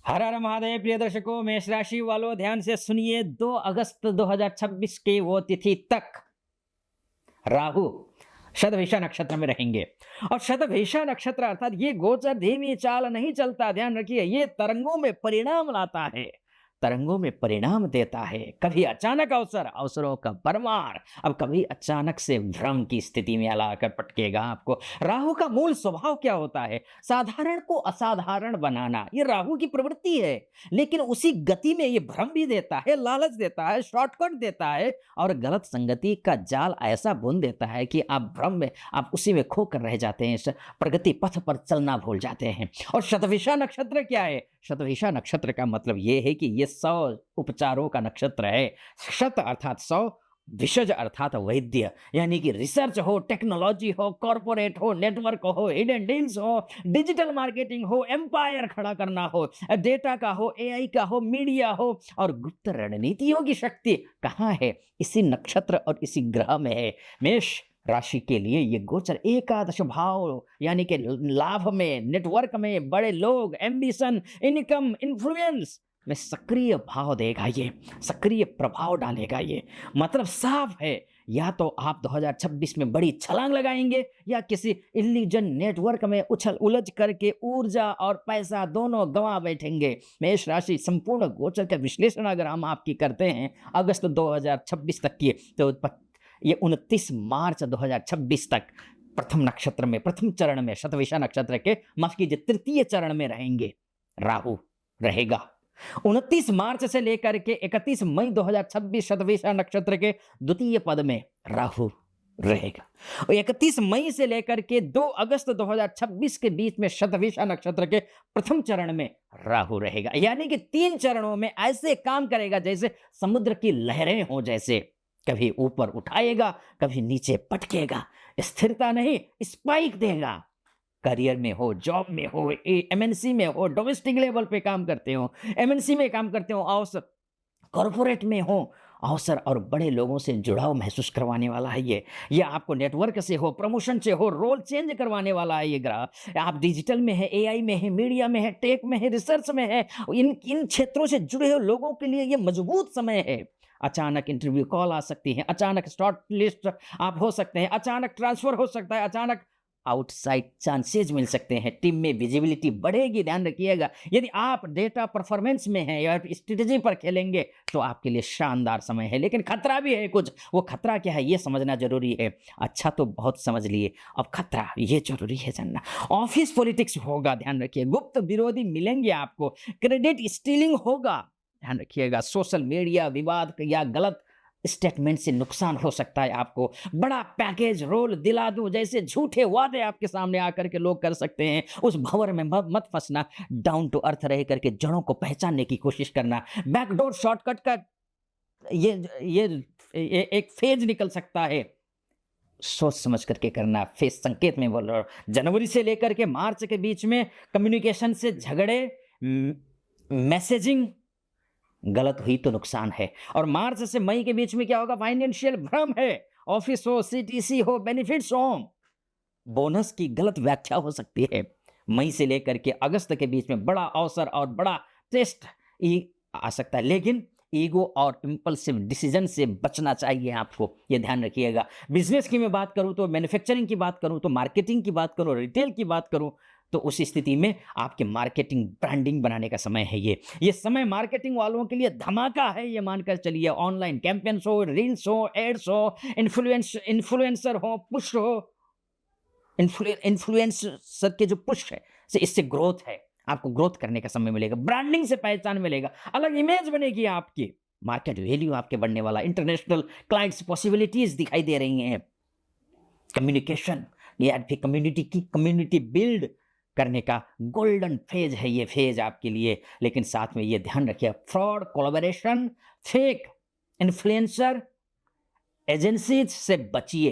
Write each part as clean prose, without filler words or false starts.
हर हर महादेव प्रिय दर्शकों, मेष राशि वालों ध्यान से सुनिए। 2 अगस्त 2026 की वो तिथि तक राहु शतभिषा नक्षत्र में रहेंगे। और शतभिषा नक्षत्र अर्थात ये गोचर धीमी चाल नहीं चलता, ध्यान रखिए, ये तरंगों में परिणाम लाता है, तरंगों में परिणाम देता है। कभी अचानक अवसर, अवसरों का भरमार, अब कभी अचानक से भ्रम की स्थिति में लाकर पटकेगा आपको। राहु का मूल स्वभाव क्या होता है? साधारण को असाधारण बनाना, ये राहु की प्रवृत्ति है। लेकिन उसी गति में ये भ्रम भी देता है, लालच देता है, शॉर्टकट देता है और गलत संगति का जाल ऐसा बुन देता है कि आप भ्रम में, आप उसी में खोकर रह जाते हैं, प्रगति पथ पर चलना भूल जाते हैं। और शतभिषा नक्षत्र क्या है? शतभिषा नक्षत्र का मतलब ये है कि ये 100 उपचारों का नक्षत्र है। शत अर्थात 100, विषज अर्थात वैद्य, यानी कि रिसर्च हो, टेक्नोलॉजी हो, कॉर्पोरेट हो, नेटवर्क हो, हिडन डील्स हो, डिजिटल मार्केटिंग हो, एम्पायर खड़ा करना हो, डेटा का हो, एआई का हो, मीडिया हो, और गुप्त रणनीतियों की शक्ति कहाँ है? इसी नक्षत्र और इसी ग्रह में है। मेष राशि के लिए ये गोचर एकादश भाव, यानी कि लाभ में, नेटवर्क में, बड़े लोग, एम्बिशन, इनकम, इन्फ्लुएंस में सक्रिय भाव देगा, ये सक्रिय प्रभाव डालेगा। ये मतलब साफ है, या तो आप 2026 में बड़ी छलांग लगाएंगे या किसी इल्यूजन नेटवर्क में उछल उलझ करके ऊर्जा और पैसा दोनों गंवा बैठेंगे। मेष राशि संपूर्ण गोचर का विश्लेषण अगर हम आपकी करते हैं अगस्त 2026 तक की, तो ये 29 मार्च 2026 तक प्रथम नक्षत्र में, प्रथम चरण में, शतभिषा नक्षत्र के, माफ कीजिए, तृतीय चरण में रहेंगे, राहु रहेगा। 29 मार्च से लेकर के 31 मई 2026 शतभिषा नक्षत्र के द्वितीय पद में राहु रहेगा। और 31 मई से लेकर के 2 अगस्त 2026 के बीच में शतभिषा नक्षत्र के प्रथम चरण में राहु रहेगा। यानी कि 3 चरणों में ऐसे काम करेगा जैसे समुद्र की लहरें हो, जैसे कभी ऊपर उठाएगा, कभी नीचे पटकेगा, स्थिरता नहीं, स्पाइक देगा। करियर में हो, जॉब में हो, एमएनसी में हो, डोमेस्टिक लेवल पे काम करते हो, एमएनसी में काम करते हो, अवसर कॉर्पोरेट में हो, अवसर और बड़े लोगों से जुड़ाव महसूस करवाने वाला है ये आपको नेटवर्क से हो, प्रमोशन से हो, रोल चेंज करवाने वाला है ये ग्रह। आप डिजिटल में है, एआई में है, मीडिया में है, टेक में है, रिसर्च में है, इन इन क्षेत्रों से जुड़े हुए लोगों के लिए ये मजबूत समय है। अचानक इंटरव्यू कॉल आ सकती है, अचानक शॉर्ट लिस्ट आप हो सकते हैं, अचानक ट्रांसफर हो सकता है, अचानक आउटसाइड चांसेज मिल सकते हैं, टीम में विजिबिलिटी बढ़ेगी। ध्यान रखिएगा, यदि आप डेटा परफॉर्मेंस में हैं या स्ट्रेटेजी पर खेलेंगे तो आपके लिए शानदार समय है। लेकिन खतरा भी है कुछ, वो खतरा क्या है ये समझना जरूरी है। अच्छा तो बहुत समझ लिए, अब खतरा ये जरूरी है जानना। ऑफिस पॉलिटिक्स होगा, ध्यान रखिए, गुप्त विरोधी मिलेंगे आपको, क्रेडिट स्टीलिंग होगा, ध्यान रखिएगा, सोशल मीडिया विवाद या गलत स्टेटमेंट से नुकसान हो सकता है आपको। बड़ा पैकेज, रोल दिला दूं जैसे झूठे वादे आपके सामने आकर के लोग कर सकते हैं, उस भंवर में मत फंसना। डाउन टू अर्थ रह करके जड़ों को पहचानने की कोशिश करना। बैकडोर शॉर्टकट का ये एक फेज निकल सकता है, सोच समझ करके करना। फेज संकेत में बोल रहा हूं। जनवरी से लेकर के मार्च के बीच में कम्युनिकेशन से झगड़े, मैसेजिंग गलत हुई तो नुकसान है। और मार्च से मई के बीच में क्या होगा? फाइनेंशियल भ्रम है, ऑफिस हो, सीटीसी हो, बेनिफिट्स हो, बोनस की गलत व्याख्या हो सकती है। मई से लेकर के अगस्त के बीच में बड़ा अवसर और बड़ा टेस्ट आ सकता है, लेकिन ईगो और इंपल्सिव डिसीजन से बचना चाहिए आपको, ये ध्यान रखिएगा। बिजनेस की मैं बात करूं तो, मैन्युफैक्चरिंग की बात करूं तो, मार्केटिंग की बात करूं, रिटेल की बात करूं तो उस स्थिति में आपके मार्केटिंग ब्रांडिंग बनाने का समय है। ये समय मार्केटिंग वालों के लिए धमाका है, ये मानकर चलिए। ऑनलाइन कैंपेन्स हो, रील्स हो, एड्स हो, इन्फ्लुएंसर हो, पुश हो, इन्फ्लुएंसर के जो पुश है से इससे ग्रोथ है, आपको ग्रोथ करने का समय मिलेगा, ब्रांडिंग से पहचान मिलेगा, अलग इमेज बनेगी आपकी, मार्केट वैल्यू आपके बढ़ने वाला, इंटरनेशनल क्लाइंट्स पॉसिबिलिटीज दिखाई दे रही हैं। कम्युनिकेशन, ये कम्युनिटी बिल्ड करने का गोल्डन फेज है ये फेज आपके लिए। लेकिन साथ में ये ध्यान रखिए, fraud, collaboration, fake influencer, agencies से बचिए।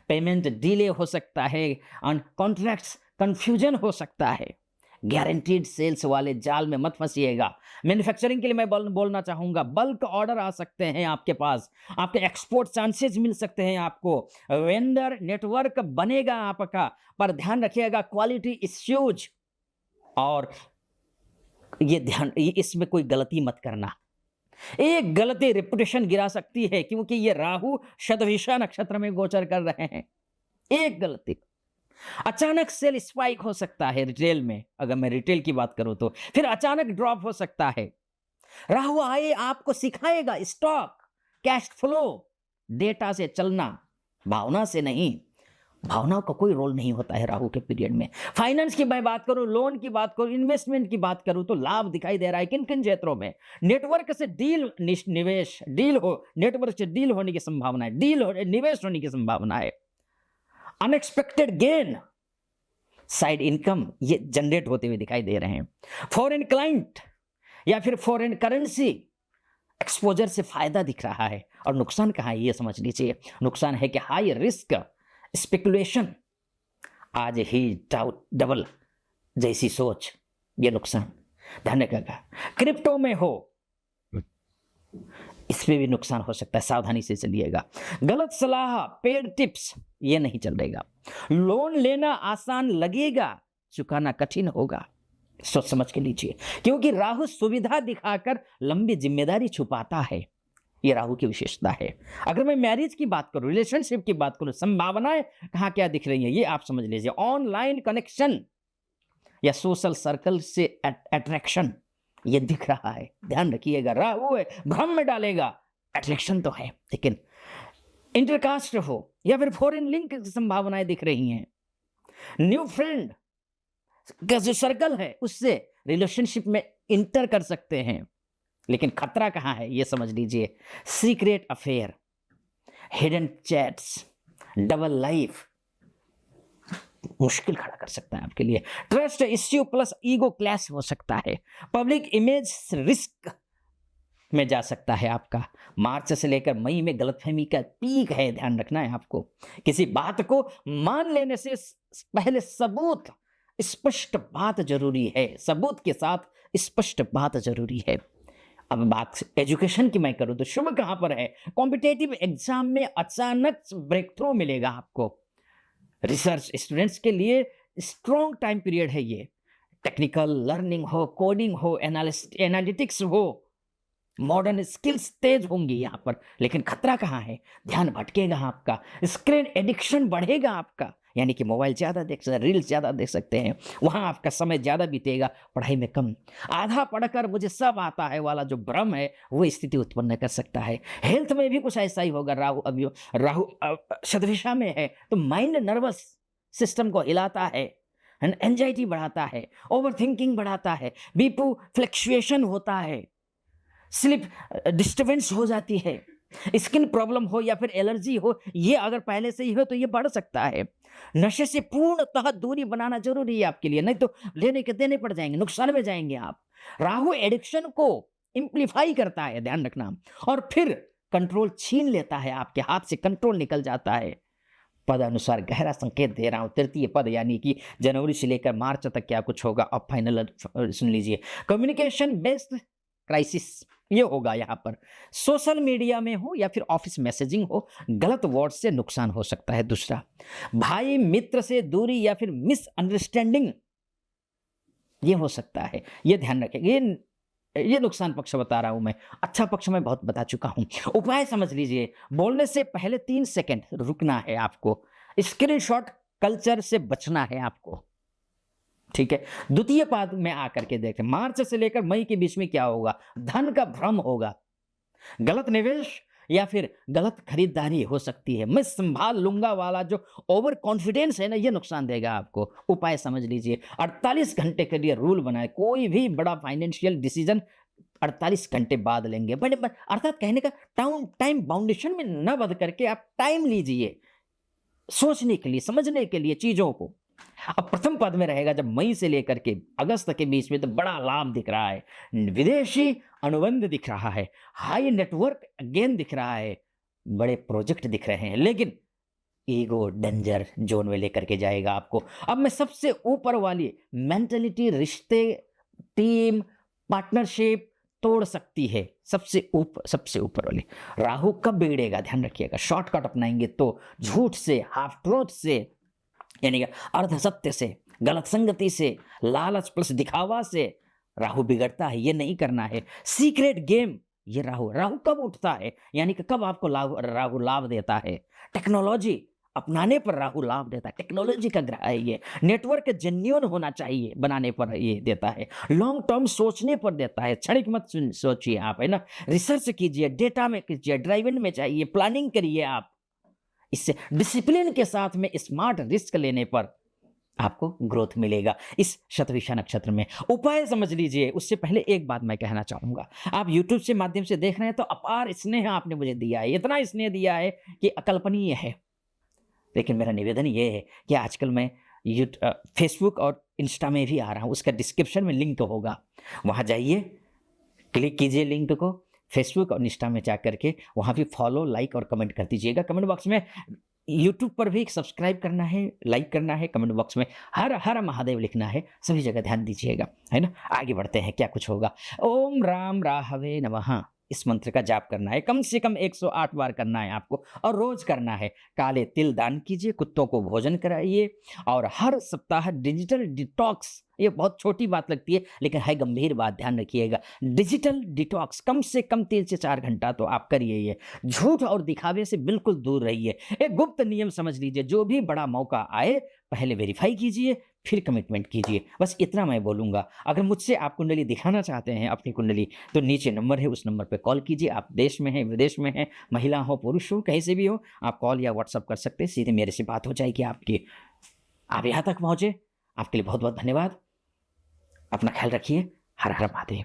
पेमेंट डिले हो सकता है, कॉन्ट्रैक्ट्स कंफ्यूजन हो सकता है, गारंटीड सेल्स वाले जाल में मत फंसिएगा। मैन्युफैक्चरिंग के लिए मैं बोलना चाहूंगा, बल्क ऑर्डर आ सकते हैं आपके पास, आपके एक्सपोर्ट चांसेस मिल सकते हैं आपको, वेंडर नेटवर्क बनेगा आपका, पर ध्यान रखिएगा क्वालिटी इश्यूज और ये ध्यान, इसमें कोई गलती मत करना। एक गलती रेपुटेशन गिरा सकती है, क्योंकि ये राहु शतभिषा नक्षत्र में गोचर कर रहे हैं। एक गलती, अचानक सेल स्पाइक हो सकता है रिटेल में, अगर मैं रिटेल की बात करूं तो, फिर अचानक ड्रॉप हो सकता है। राहु आए आपको सिखाएगा स्टॉक, कैश फ्लो, डेटा से चलना, भावना से नहीं। भावनाओं का कोई रोल नहीं होता है राहु के पीरियड में। फाइनेंस की मैं बात करूं, लोन की बात करूं, इन्वेस्टमेंट की बात करूं, तो लाभ दिखाई दे रहा है किन किन क्षेत्रों में। नेटवर्क से डील, निवेश, डील हो, नेटवर्क से डील होने की संभावना है, डील हो, निवेश होने की संभावना है। अनएक्सपेक्टेड गेन, साइड इनकम, ये जनरेट होते हुए दिखाई दे रहे हैं। फॉरेन क्लाइंट या फिर फॉरेन करेंसी एक्सपोजर से फायदा दिख रहा है। और नुकसान कहाँ है ये समझ लीजिए। नुकसान है कि हाई रिस्क स्पेकुलेशन, आज ही डबल जैसी सोच, ये नुकसान ध्यान रखिएगा। क्रिप्टो में हो, इसमें भी नुकसान हो सकता है, सावधानी से चलिएगा। गलत सलाह, पेड टिप्स, ये नहीं चलेगा। लोन लेना आसान लगेगा, चुकाना कठिन होगा, सोच समझ के लीजिए। क्योंकि राहु सुविधा दिखाकर लंबी जिम्मेदारी छुपाता है, ये राहु की विशेषता है। अगर मैं मैरिज की बात करूं, रिलेशनशिप की बात करूं, संभावनाएं कहां क्या दिख रही हैं ये आप समझ लीजिए। ऑनलाइन कनेक्शन या सोशल सर्कल से अट्रैक्शन, ये दिख रहा है, ध्यान रखिएगा। राहु है, भ्रम में डालेगा, अट्रैक्शन तो है, लेकिन इंटरकास्ट हो या फिर फॉरेन लिंक की संभावनाएं दिख रही हैं। न्यू फ्रेंड का जो सर्कल है उससे रिलेशनशिप में इंटर कर सकते हैं, लेकिन खतरा कहां है ये समझ लीजिए। Secret affair, hidden chats, double life मुश्किल खड़ा कर सकता है आपके लिए। Trust issue plus ego clash हो सकता है। पब्लिक इमेज रिस्क में जा सकता है आपका। मार्च से लेकर मई में गलतफहमी का पीक है, ध्यान रखना है आपको। किसी बात को मान लेने से पहले सबूत, स्पष्ट बात जरूरी है, सबूत के साथ स्पष्ट बात जरूरी है। अब बात एजुकेशन की मैं करूं तो शुभ कहां पर है। कॉम्पिटेटिव एग्जाम में अचानक ब्रेक थ्रू मिलेगा आपको। रिसर्च स्टूडेंट्स के लिए स्ट्रॉन्ग टाइम पीरियड है ये। टेक्निकल लर्निंग हो, कोडिंग हो, एनालिटिक्स हो, मॉडर्न स्किल्स तेज होंगी यहाँ पर। लेकिन खतरा कहाँ है, ध्यान भटकेगा आपका, स्क्रीन एडिक्शन बढ़ेगा आपका, यानी कि मोबाइल ज़्यादा देख सकते हैं, रील्स ज़्यादा देख सकते हैं, वहाँ आपका समय ज़्यादा बीतेगा, पढ़ाई में कम। आधा पढ़कर मुझे सब आता है वाला जो भ्रम है वो स्थिति उत्पन्न कर सकता है। हेल्थ में भी कुछ ऐसा ही होगा। राहु शतभिषा में है तो माइंड नर्वस सिस्टम को हिलाता है, एंजाइटी बढ़ाता है, ओवर थिंकिंग बढ़ाता है, बीपी फ्लक्चुएशन होता है, स्लिप डिस्टर्बेंस हो जाती है, स्किन प्रॉब्लम हो या फिर एलर्जी हो, ये अगर पहले से ही हो तो ये बढ़ सकता है। नशे से पूर्णतः दूरी बनाना जरूरी है आपके लिए, नहीं तो लेने के देने पड़ जाएंगे, नुकसान में जाएंगे आप। राहु एडिक्शन को इंप्लीफाई करता है, ध्यान रखना, और फिर कंट्रोल छीन लेता है, आपके हाथ से कंट्रोल निकल जाता है। पद अनुसार गहरा संकेत दे रहा हूं, तृतीय पद यानी कि जनवरी से लेकर मार्च तक क्या कुछ होगा अब फाइनल सुन लीजिए। कम्युनिकेशन बेस्ड क्राइसिस ये होगा यहाँ पर। सोशल मीडिया में हो या फिर ऑफिस मैसेजिंग हो, गलत वर्ड से नुकसान हो सकता है। दूसरा, भाई मित्र से दूरी या फिर मिसअंडरस्टैंडिंग ये हो सकता है, ये ध्यान रखें। ये नुकसान पक्ष बता रहा हूं मैं, अच्छा पक्ष मैं बहुत बता चुका हूं। उपाय समझ लीजिए, बोलने से पहले 3 सेकंड रुकना है आपको, स्क्रीनशॉट कल्चर से बचना है आपको, ठीक है। द्वितीय पाद में आकर के देखते हैं, मार्च से लेकर मई के बीच में क्या होगा। धन का भ्रम होगा, गलत निवेश या फिर गलत खरीदारी हो सकती है। मैं संभाल लूंगा वाला जो ओवर कॉन्फिडेंस है ना, ये नुकसान देगा आपको। उपाय समझ लीजिए, 48 घंटे के लिए रूल बनाए, कोई भी बड़ा फाइनेंशियल डिसीजन 48 घंटे बाद लेंगे। बड़े अर्थात कहने का टाइम बाउंडेशन में न बंद करके आप टाइम लीजिए सोचने के लिए, समझने के लिए चीजों को। अब प्रथम पद में रहेगा जब मई से लेकर के अगस्त के बीच में, तो बड़ा लाभ दिख रहा है, विदेशी अनुबंध दिख रहा है, हाई नेटवर्क गेन दिख रहा है, बड़े प्रोजेक्ट दिख रहे हैं। लेकिन ईगो डेंजर जोन में लेकर के जाएगा आपको। अब मैं सबसे ऊपर वाली मेंटलिटी, रिश्ते, टीम, पार्टनरशिप तोड़ सकती है। सबसे ऊपर वाली राहु कब बिगड़ेगा, ध्यान रखिएगा। शॉर्टकट अपनाएंगे तो झूठ से, हाफ ट्रूथ से, यानी कि अर्ध सत्य से, गलत संगति से, लालच प्लस दिखावा से राहु बिगड़ता है, ये नहीं करना है। सीक्रेट गेम, ये राहु राहु कब उठता है, यानी कि कब आपको राहु लाभ देता है। टेक्नोलॉजी अपनाने पर राहु लाभ देता है, टेक्नोलॉजी का ग्रह है ये। नेटवर्क जेन्युइन होना चाहिए बनाने पर ये देता है। लॉन्ग टर्म सोचने पर देता है, क्षणिक मत सोचिए आप, है ना। रिसर्च कीजिए, डेटा में कीजिए, ड्राइविंग में चाहिए, प्लानिंग करिए आप। इससे डिसिप्लिन के साथ में स्मार्ट रिस्क लेने पर आपको ग्रोथ मिलेगा। इस शतभिषा नक्षत्र में उपाय समझ लीजिए। उससे पहले एक बात मैं कहना चाहूंगा, आप YouTube से माध्यम से देख रहे हैं तो अपार स्नेह आपने मुझे दिया है, इतना स्नेह दिया है कि अकल्पनीय है। लेकिन मेरा निवेदन ये है कि आजकल मैं फेसबुक और इंस्टा में भी आ रहा हूँ, उसका डिस्क्रिप्शन में लिंक होगा, वहाँ जाइए, क्लिक कीजिए लिंक को। फेसबुक और इंस्टा में जा करके वहाँ भी फॉलो, लाइक और कमेंट कर दीजिएगा। कमेंट बॉक्स में यूट्यूब पर भी सब्सक्राइब करना है, लाइक करना है, कमेंट बॉक्स में हर हर महादेव लिखना है, सभी जगह ध्यान दीजिएगा, है ना। आगे बढ़ते हैं, क्या कुछ होगा। ओम राम राहवे नमः, इस मंत्र का जाप करना है, कम से कम 108 बार करना है आपको, और रोज करना है। काले तिल दान कीजिए, कुत्तों को भोजन कराइए, और हर सप्ताह डिजिटल डिटॉक्स, ये बहुत छोटी बात लगती है लेकिन है गंभीर बात, ध्यान रखिएगा। डिजिटल डिटॉक्स कम से कम 3 से 4 घंटा तो आप करिए। ये झूठ और दिखावे से बिल्कुल दूर रहिए। एक गुप्त नियम समझ लीजिए, जो भी बड़ा मौका आए पहले वेरीफाई कीजिए, फिर कमिटमेंट कीजिए। बस इतना मैं बोलूँगा। अगर मुझसे आप कुंडली दिखाना चाहते हैं अपनी कुंडली, तो नीचे नंबर है, उस नंबर पे कॉल कीजिए। आप देश में हैं, विदेश में हैं, महिला हो पुरुष हो, कहीं से भी हो, आप कॉल या व्हाट्सअप कर सकते हैं, सीधे मेरे से बात हो जाएगी आपकी। आप यहाँ तक पहुँचे, आपके लिए बहुत बहुत धन्यवाद। अपना ख्याल रखिए। हर हर महादेव।